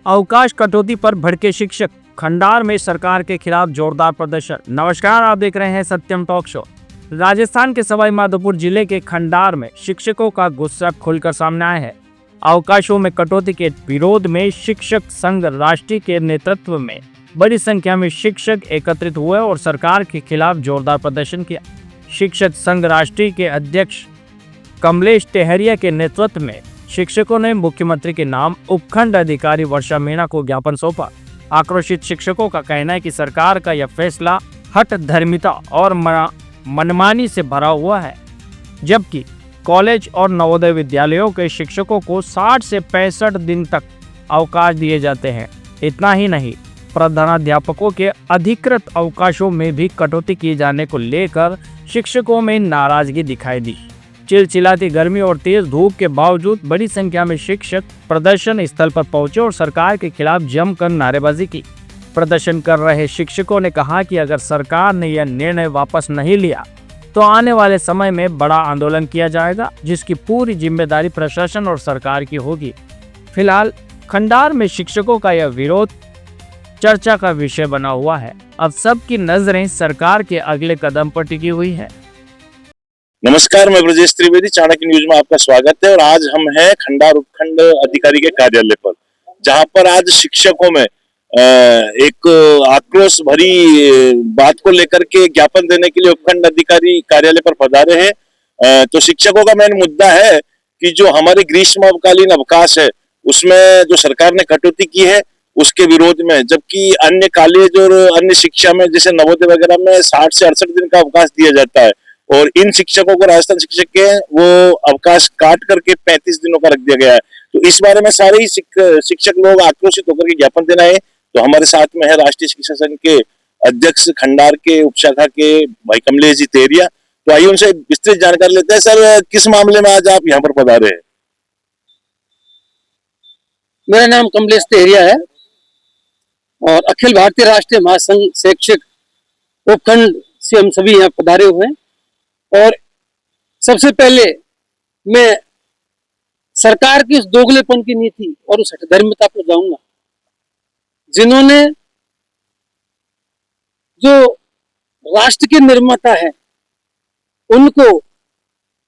अवकाश कटौती पर भड़के शिक्षक, खंडार में सरकार के खिलाफ जोरदार प्रदर्शन। नमस्कार, आप देख रहे हैं सत्यम टॉक शो। राजस्थान के सवाई माधोपुर जिले के खंडार में शिक्षकों का गुस्सा खुलकर सामने आया है। अवकाशों में कटौती के विरोध में शिक्षक संघ राष्ट्रीय के नेतृत्व में बड़ी संख्या में शिक्षक एकत्रित हुए और सरकार के खिलाफ जोरदार प्रदर्शन किया। शिक्षक संघ राष्ट्रीय के अध्यक्ष कमलेश टेहरिया के नेतृत्व में शिक्षकों ने मुख्यमंत्री के नाम उपखंड अधिकारी वर्षा मीणा को ज्ञापन सौंपा। आक्रोशित शिक्षकों का कहना है कि सरकार का यह फैसला हठधर्मिता और मनमानी से भरा हुआ है, जबकि कॉलेज और नवोदय विद्यालयों के शिक्षकों को 60 से 65 दिन तक अवकाश दिए जाते हैं। इतना ही नहीं, प्रधानाध्यापकों के अधिकृत अवकाशों में भी कटौती किए जाने को लेकर शिक्षकों में नाराजगी दिखाई दी। चिलचिलाती गर्मी और तेज धूप के बावजूद बड़ी संख्या में शिक्षक प्रदर्शन स्थल पर पहुंचे और सरकार के खिलाफ जमकर नारेबाजी की। प्रदर्शन कर रहे शिक्षकों ने कहा कि अगर सरकार ने यह निर्णय वापस नहीं लिया तो आने वाले समय में बड़ा आंदोलन किया जाएगा, जिसकी पूरी जिम्मेदारी प्रशासन और सरकार की होगी। फिलहाल खंडार में शिक्षकों का यह विरोध चर्चा का विषय बना हुआ है। अब सबकी नजरें सरकार के अगले कदम पर टिकी हुई है। नमस्कार, मैं ब्रजेश त्रिवेदी, चाणक्य न्यूज में आपका स्वागत है। और आज हम हैं खंडार उपखंड अधिकारी के कार्यालय पर, जहां पर आज शिक्षकों में एक आक्रोश भरी बात को लेकर के ज्ञापन देने के लिए उपखंड अधिकारी कार्यालय पर पधारे हैं। तो शिक्षकों का मेन मुद्दा है कि जो हमारे ग्रीष्मकालीन अवकाश है उसमें जो सरकार ने कटौती की है उसके विरोध में, जबकि अन्य कॉलेज और अन्य शिक्षा में जैसे नवोदय वगैरह में 60 से 68 दिन का अवकाश दिया जाता है और इन शिक्षकों को, राजस्थान शिक्षक के वो अवकाश काट करके 35 दिनों का रख दिया गया है। तो इस बारे में सारे ही शिक्षक लोग आक्रोशित होकर के ज्ञापन देना है। तो हमारे साथ में है राष्ट्रीय शिक्षक संघ के अध्यक्ष खंडार के उपशाखा के भाई कमलेश जी टेहरिया। तो आइए उनसे विस्तृत जानकारी लेते हैं। सर, किस मामले में आज आप यहाँ पर पधारे हैं? मेरा नाम कमलेश टेहरिया है और अखिल भारतीय राष्ट्रीय महासंघ शैक्षिक उपखंड से हम सभी यहाँ पधारे हुए हैं। और सबसे पहले मैं सरकार की उस दोगलेपन की नीति और उस हठधर्मिता पर जाऊंगा, जिन्होंने जो राष्ट्र के निर्माता है उनको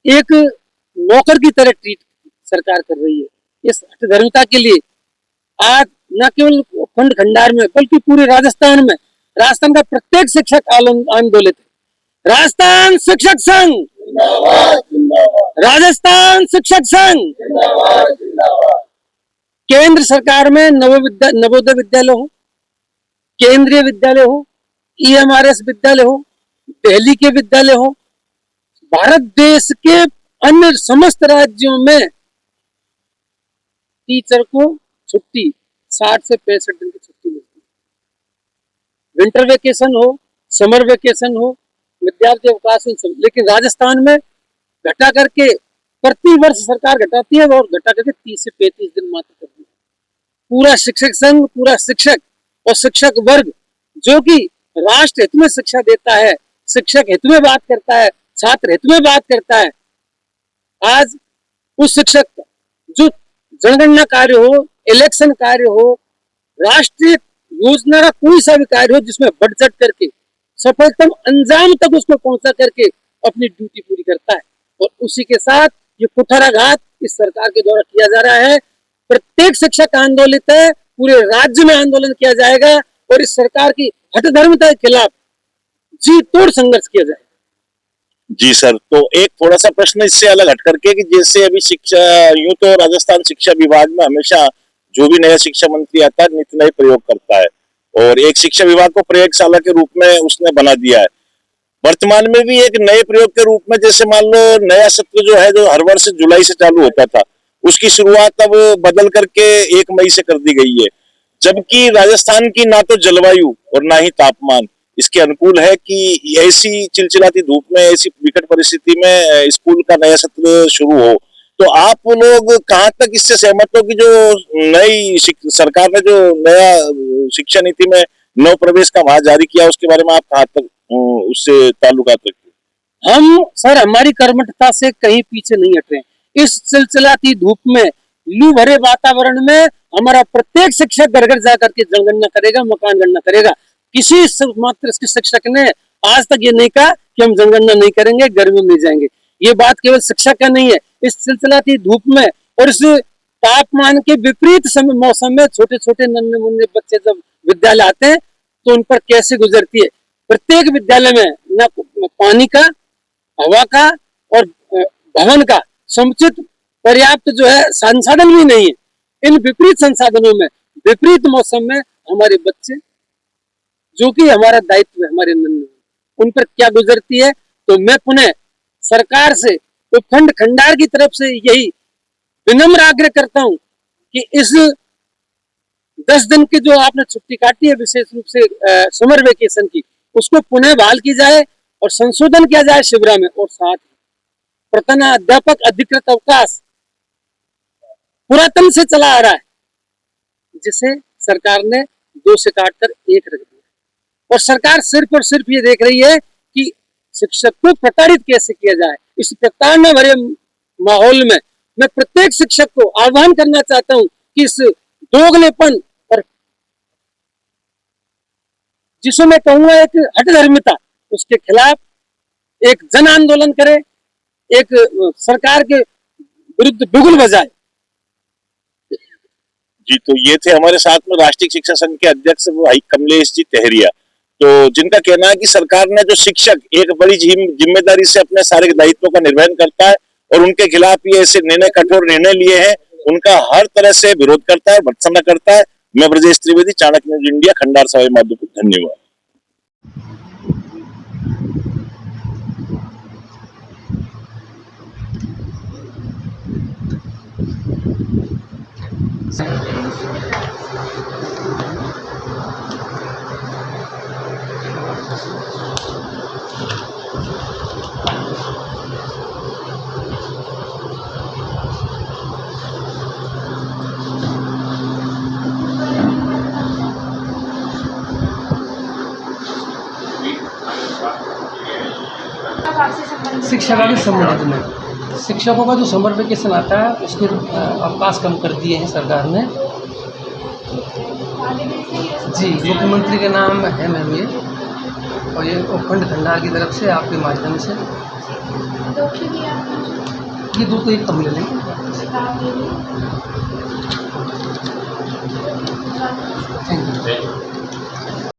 एक नौकर की तरह ट्रीट सरकार कर रही है। इस हठधर्मिता के लिए आज न केवल उपखंड खंडार में बल्कि पूरे राजस्थान में, राजस्थान का प्रत्येक शिक्षक आंदोलित है। राजस्थान शिक्षक संघ, राजस्थान शिक्षक संघ, केंद्र सरकार में नवोदय विद्यालय हो, केंद्रीय विद्यालय हो, EMRS विद्यालय हो, दिल्ली के विद्यालय हो, भारत देश के अन्य समस्त राज्यों में टीचर को छुट्टी 60 से 65 दिन की छुट्टी मिलती है। विंटर वेकेशन हो, समर वेकेशन हो, विद्यार्थी अवकाश, लेकिन राजस्थान में घटा करके प्रति वर्ष सरकार घटाती है और घटा करके 30 से 35 दिन मात्र करती है। पूरा शिक्षक संघ, पूरा शिक्षक और शिक्षक वर्ग जो कि राष्ट्र हित में शिक्षा देता है, शिक्षक हित में बात करता है, छात्र हित में बात करता है, आज उस शिक्षक का जो जनगणना कार्य हो, इलेक्शन कार्य हो, राष्ट्रीय योजना का कोई सा भी कार्य हो जिसमें बजट करके सफलतम अंजाम तक उसको पहुंचा करके अपनी ड्यूटी पूरी करता है। और उसी के साथ ये कुठाराघात इस सरकार के द्वारा किया जा रहा है। प्रत्येक शिक्षक आंदोलित है, पूरे राज्य में आंदोलन किया जाएगा और इस सरकार की हठधर्मिता के खिलाफ जी तोड़ संघर्ष किया जाएगा। जी सर, तो एक थोड़ा सा प्रश्न इससे अलग हट करके कि जैसे अभी शिक्षा, यूं तो राजस्थान शिक्षा विभाग में हमेशा जो भी नया शिक्षा मंत्री आता है नित नए प्रयोग करता है और एक शिक्षा विभाग को प्रयोगशाला के रूप में उसने बना दिया है। वर्तमान में भी एक नए प्रयोग के रूप में, जैसे मान लो नया सत्र जो है, जो हर वर्ष जुलाई से चालू होता था, उसकी शुरुआत अब बदल करके 1 मई से कर दी गई है। जबकि राजस्थान की ना तो जलवायु और ना ही तापमान इसके अनुकूल है कि ऐसी चिलचिलाती धूप में, ऐसी विकट परिस्थिति में स्कूल का नया सत्र शुरू हो। तो आप लोग कहाँ तक इससे सहमत हो कि जो नई सरकार ने जो नया शिक्षा नीति में नव प्रवेश का वहां जारी किया, उसके बारे में आप कहाँ तक उससे ताल्लुकात रखते? हम सर, हमारी कर्मठता से कहीं पीछे नहीं हट रहे। इस सिलसिलाती धूप में लू भरे वातावरण में हमारा प्रत्येक शिक्षक घर घर जाकर के जनगणना करेगा, मकान गणना करेगा। किसी मात्र शिक्षक ने आज तक ये नहीं कहा कि हम जनगणना नहीं करेंगे, गर्मी में नहीं जाएंगे। ये बात केवल शिक्षक का नहीं है। इस चिलचिलाती धूप में और इस तापमान के विपरीत समय मौसम में छोटे छोटे नन्हे मुन्ने बच्चे जब विद्यालय आते हैं तो उन पर कैसे गुजरती है। प्रत्येक विद्यालय में न पानी का, हवा का और भवन का समुचित पर्याप्त जो है संसाधन भी नहीं है। इन विपरीत संसाधनों में, विपरीत मौसम में हमारे बच्चे, जो कि हमारा दायित्व है, हमारे नन्हे, उन पर क्या गुजरती है। तो मैं पुनः सरकार से, उपखंड खंडार की तरफ से यही विनम्र आग्रह करता हूं कि इस 10 दिन की जो आपने छुट्टी काटी है, विशेष रूप से समर वेकेशन की, उसको पुनः बहाल की जाए और संशोधन किया जाए शिविरा में। और साथ ही प्रधानाध्यापक अधिकृत अवकाश पुरातन से चला आ रहा है, जिसे सरकार ने 2 से काटकर 1 रख दिया। और सरकार सिर्फ और सिर्फ ये देख रही है कि शिक्षक को प्रताड़ित कैसे किया जाए। इस प्रताड़ना भरे माहौल में मैं प्रत्येक शिक्षक को आह्वान करना चाहता हूं कि इस दोगलेपन और जिसको मैं कहूंगा एक हठधर्मिता, उसके खिलाफ एक जन आंदोलन करे, एक सरकार के विरुद्ध बिगुल बजाए। जी, तो ये थे हमारे साथ में राष्ट्रीय शिक्षा संघ के अध्यक्ष भाई कमलेश जी तहरिया, तो जिनका कहना है कि सरकार ने जो शिक्षक एक बड़ी जिम्मेदारी से अपने सारे दायित्वों का निर्वहन करता है और उनके खिलाफ ये ऐसे निर्णय, कठोर निर्णय लिए हैं, उनका हर तरह से विरोध करता है, भर्त्सना करता है। मैं ब्रजेश त्रिवेदी, चाणक्य न्यूज इंडिया, खंडार सवाई माधोपुर। धन्यवाद। शिक्षा का भी संबंधित में शिक्षकों का जो समर वेकेशन आता है उसके अवकाश कम कर दिए हैं सरकार ने। जी, मुख्यमंत्री के नाम है मैम ये, और ये उपखंड खंडार की तरफ से आपके माध्यम से ये 2 तो 1 कम ले लेंगे। Thank you.